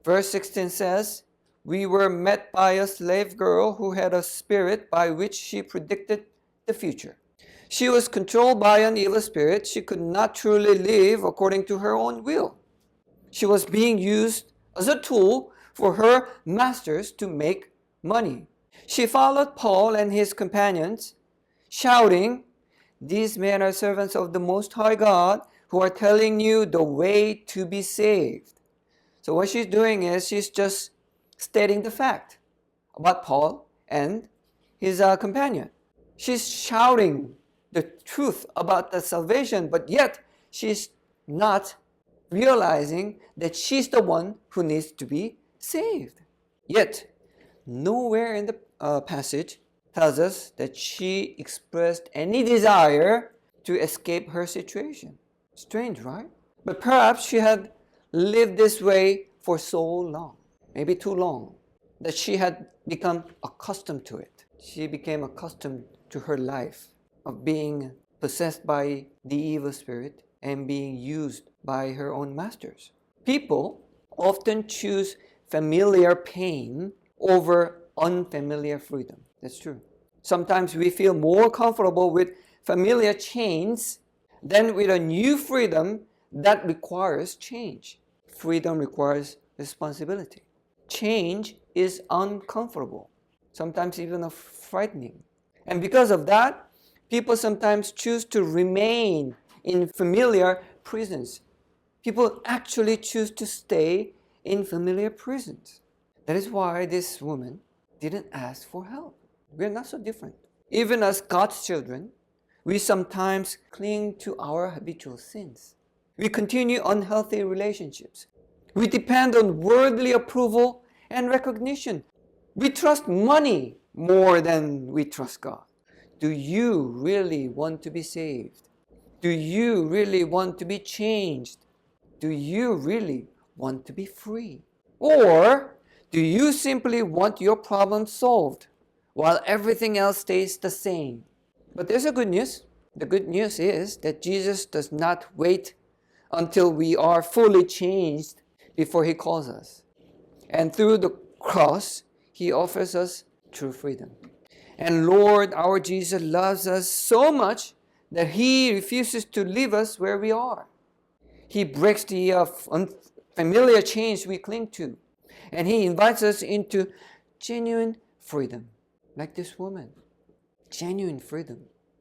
Verse 16 says, we were met by a slave girl who had a spirit by which she predicted the future. She was controlled by an evil spirit. She could not truly live according to her own will. She was being used as a tool for her masters to make money. She followed Paul and his companions, shouting, these men are servants of the Most High God who are telling you the way to be saved. So what she's doing is she's just stating the fact about Paul and his companion. She's shouting the truth about the salvation, but yet she's not realizing that she's the one who needs to be saved. Yet, nowhere in the passage tells us that she expressed any desire to escape her situation. Strange, right? But perhaps she had lived this way for so long, maybe too long, that she had become accustomed to it. She became accustomed to her life of being possessed by the evil spirit and being used by her own masters. People often choose familiar pain over unfamiliar freedom. That's true. Sometimes we feel more comfortable with familiar chains than with a new freedom that requires change. Freedom requires responsibility. Change is uncomfortable, sometimes even frightening. And because of that, people sometimes choose to remain in familiar prisons. People actually choose to stay in familiar prisons. That is why this woman didn't ask for help. We're not so different. Even as God's children, we sometimes cling to our habitual sins. We continue unhealthy relationships. We depend on worldly approval and recognition. We trust money more than we trust God. Do you really want to be saved? Do you really want to be changed? Do you really want to be free? Or do you simply want your problem solved while everything else stays the same? But there's a good news. The good news is that Jesus does not wait until we are fully changed before He calls us. And through the cross, He offers us true freedom. And Lord, our Jesus loves us so much that He refuses to leave us where we are. He breaks the unfamiliar chains we cling to. And He invites us into genuine freedom, like this woman. Genuine freedom.